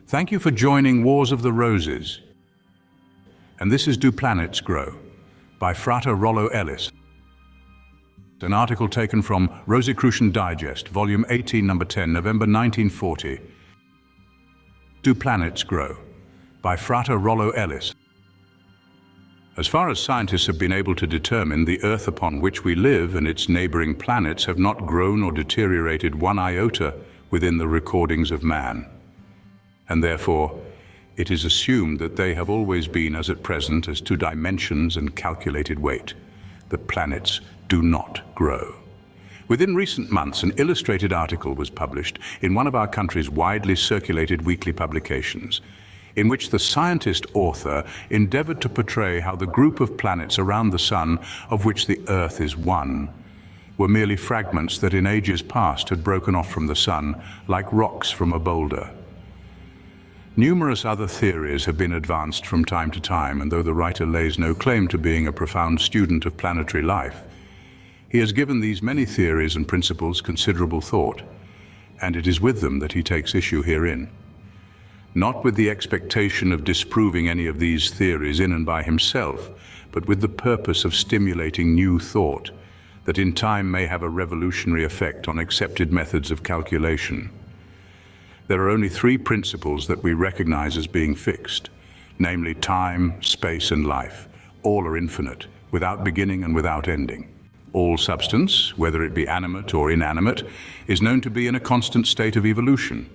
Thank you for joining Wars of the Roses. And this is Do Planets Grow? By Frater Rollo Ellis. An article taken from Rosicrucian Digest, Volume 18, Number 10, November 1940. Do Planets Grow? By Frater Rollo Ellis. As far as scientists have been able to determine, the Earth upon which we live and its neighboring planets have not grown or deteriorated one iota within the recordings of man. And therefore, it is assumed that they have always been as at present as to dimensions and calculated weight. The planets do not grow. Within recent months, an illustrated article was published in one of our country's widely circulated weekly publications, in which the scientist author endeavored to portray how the group of planets around the Sun, of which the Earth is one, were merely fragments that in ages past had broken off from the Sun like rocks from a boulder. Numerous other theories have been advanced from time to time, and though the writer lays no claim to being a profound student of planetary life, he has given these many theories and principles considerable thought, and it is with them that he takes issue herein. Not with the expectation of disproving any of these theories in and by himself, but with the purpose of stimulating new thought that in time may have a revolutionary effect on accepted methods of calculation. There are only three principles that we recognize as being fixed, namely time, space, and life. All are infinite, without beginning and without ending. All substance, whether it be animate or inanimate, is known to be in a constant state of evolution.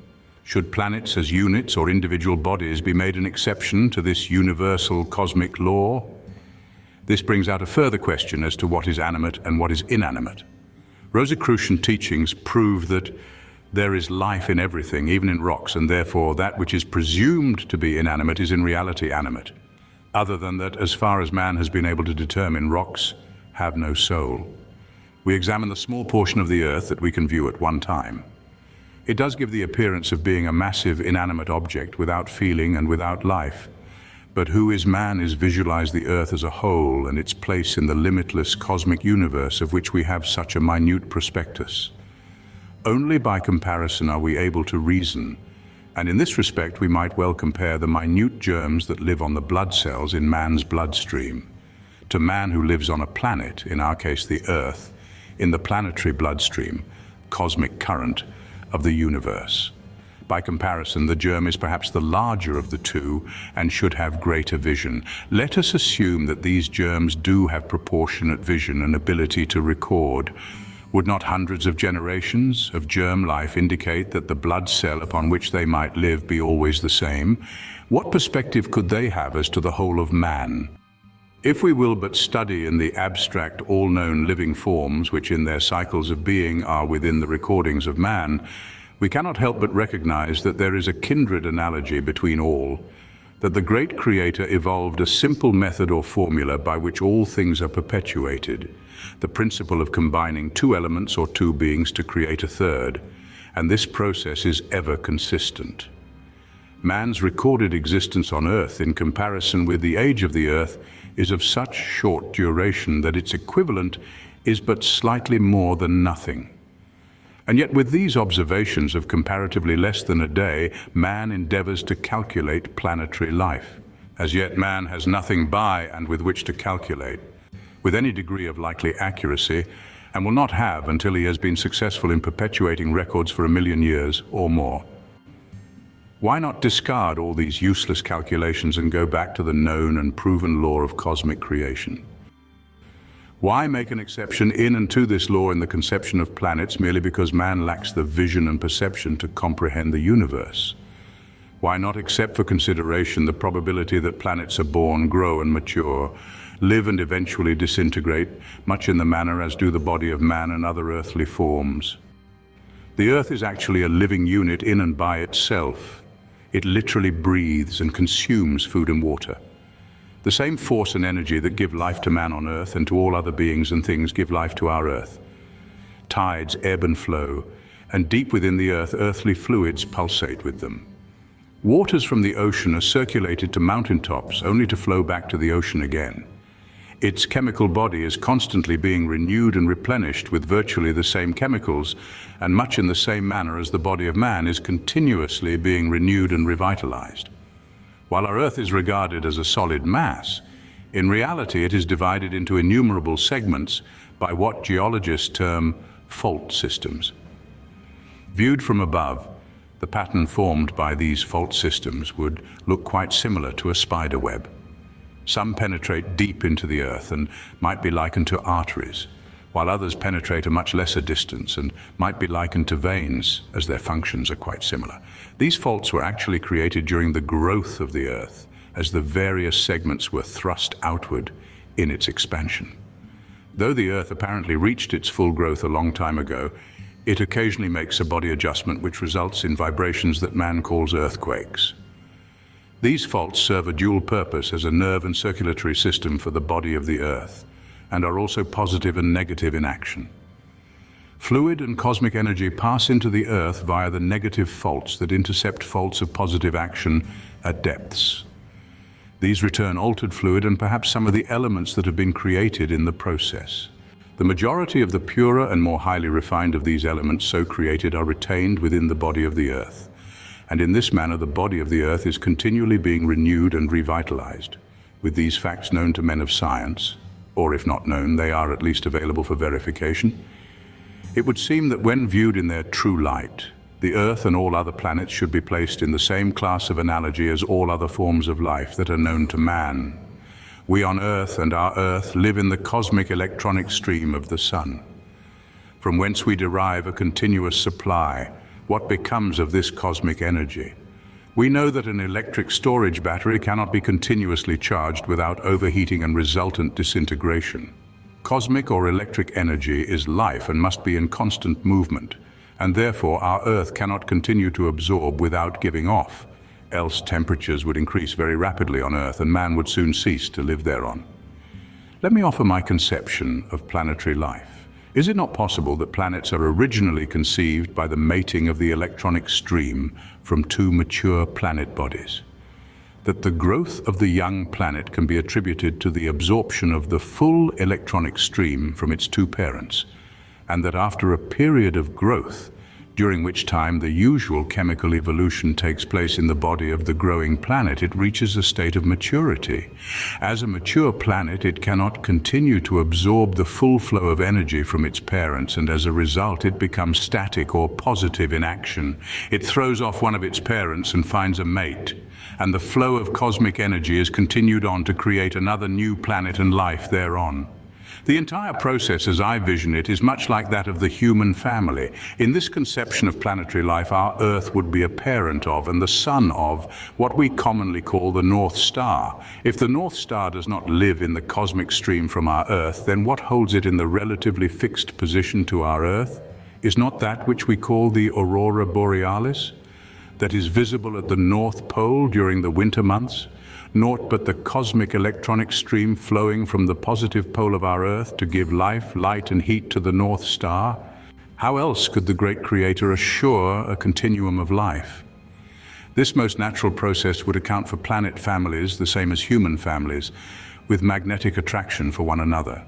Should planets as units or individual bodies be made an exception to this universal cosmic law? This brings out a further question as to what is animate and what is inanimate. Rosicrucian teachings prove that there is life in everything, even in rocks, and therefore that which is presumed to be inanimate is in reality animate. Other than that, as far as man has been able to determine, rocks have no soul. We examine the small portion of the Earth that we can view at one time. It does give the appearance of being a massive inanimate object without feeling and without life. But who is man is visualize the Earth as a whole and its place in the limitless cosmic universe of which we have such a minute prospectus. Only by comparison are we able to reason, and in this respect we might well compare the minute germs that live on the blood cells in man's bloodstream to man who lives on a planet, in our case the Earth, in the planetary bloodstream, cosmic current of the universe. By comparison, the germ is perhaps the larger of the two and should have greater vision. Let us assume that these germs do have proportionate vision and ability to record. Would not hundreds of generations of germ life indicate that the blood cell upon which they might live be always the same? What perspective could they have as to the whole of man? If we will but study in the abstract all-known living forms which in their cycles of being are within the recordings of man, we cannot help but recognize that there is a kindred analogy between all, that the great Creator evolved a simple method or formula by which all things are perpetuated, the principle of combining two elements or two beings to create a third, and this process is ever consistent. Man's recorded existence on Earth in comparison with the age of the Earth is of such short duration that its equivalent is but slightly more than nothing. And yet with these observations of comparatively less than a day, man endeavors to calculate planetary life. As yet man has nothing by and with which to calculate, with any degree of likely accuracy, and will not have until he has been successful in perpetuating records for 1,000,000 years or more. Why not discard all these useless calculations and go back to the known and proven law of cosmic creation? Why make an exception in and to this law in the conception of planets merely because man lacks the vision and perception to comprehend the universe? Why not accept for consideration the probability that planets are born, grow and mature, live and eventually disintegrate, much in the manner as do the body of man and other earthly forms? The Earth is actually a living unit in and by itself. It literally breathes and consumes food and water. The same force and energy that give life to man on Earth and to all other beings and things give life to our Earth. Tides ebb and flow, and deep within the Earth, earthly fluids pulsate with them. Waters from the ocean are circulated to mountaintops only to flow back to the ocean again. Its chemical body is constantly being renewed and replenished with virtually the same chemicals, and much in the same manner as the body of man is continuously being renewed and revitalized. While our Earth is regarded as a solid mass, in reality it is divided into innumerable segments by what geologists term fault systems. Viewed from above, the pattern formed by these fault systems would look quite similar to a spider web. Some penetrate deep into the earth and might be likened to arteries, while others penetrate a much lesser distance and might be likened to veins, as their functions are quite similar. These faults were actually created during the growth of the earth, as the various segments were thrust outward in its expansion. Though the earth apparently reached its full growth a long time ago, it occasionally makes a body adjustment which results in vibrations that man calls earthquakes. These faults serve a dual purpose as a nerve and circulatory system for the body of the earth, and are also positive and negative in action. Fluid and cosmic energy pass into the earth via the negative faults that intercept faults of positive action at depths. These return altered fluid and perhaps some of the elements that have been created in the process. The majority of the purer and more highly refined of these elements so created are retained within the body of the earth. And in this manner, the body of the earth is continually being renewed and revitalized. With these facts known to men of science, or if not known, they are at least available for verification, it would seem that when viewed in their true light, the Earth and all other planets should be placed in the same class of analogy as all other forms of life that are known to man. We on Earth and our Earth live in the cosmic electronic stream of the Sun, from whence we derive a continuous supply. What becomes of this cosmic energy? We know that an electric storage battery cannot be continuously charged without overheating and resultant disintegration. Cosmic or electric energy is life and must be in constant movement, and therefore our Earth cannot continue to absorb without giving off, else temperatures would increase very rapidly on Earth and man would soon cease to live thereon. Let me offer my conception of planetary life. Is it not possible that planets are originally conceived by the mating of the electronic stream from two mature planet bodies? That the growth of the young planet can be attributed to the absorption of the full electronic stream from its two parents, and that after a period of growth, during which time the usual chemical evolution takes place in the body of the growing planet, it reaches a state of maturity. As a mature planet, it cannot continue to absorb the full flow of energy from its parents, and as a result it becomes static or positive in action. It throws off one of its parents and finds a mate, and the flow of cosmic energy is continued on to create another new planet and life thereon. The entire process, as I vision it, is much like that of the human family. In this conception of planetary life, our Earth would be a parent of and the son of what we commonly call the North Star. If the North Star does not live in the cosmic stream from our Earth, then what holds it in the relatively fixed position to our Earth? Is not that which we call the aurora borealis, that is visible at the North Pole during the winter months? Naught but the cosmic electronic stream flowing from the positive pole of our Earth to give life, light and heat to the North Star? How else could the great Creator assure a continuum of life? This most natural process would account for planet families, the same as human families, with magnetic attraction for one another.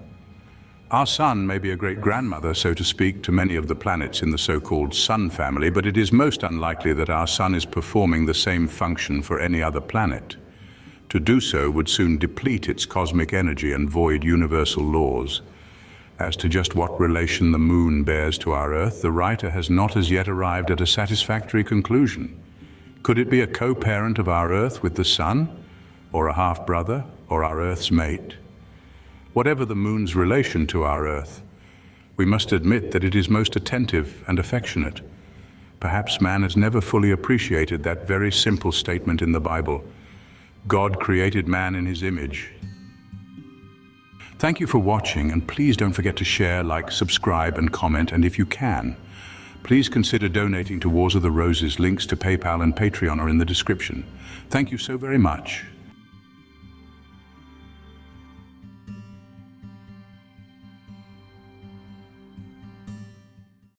Our Sun may be a great-grandmother, so to speak, to many of the planets in the so-called Sun family, but it is most unlikely that our Sun is performing the same function for any other planet. To do so would soon deplete its cosmic energy and void universal laws. As to just what relation the Moon bears to our Earth, the writer has not as yet arrived at a satisfactory conclusion. Could it be a co-parent of our Earth with the Sun, or a half-brother, or our Earth's mate? Whatever the Moon's relation to our Earth, we must admit that it is most attentive and affectionate. Perhaps man has never fully appreciated that very simple statement in the Bible: God created man in his image. Thank you for watching, and please don't forget to share, like, subscribe and comment, and if you can, please consider donating to Wars of the Roses. Links to PayPal and Patreon are in the description. Thank you so very much.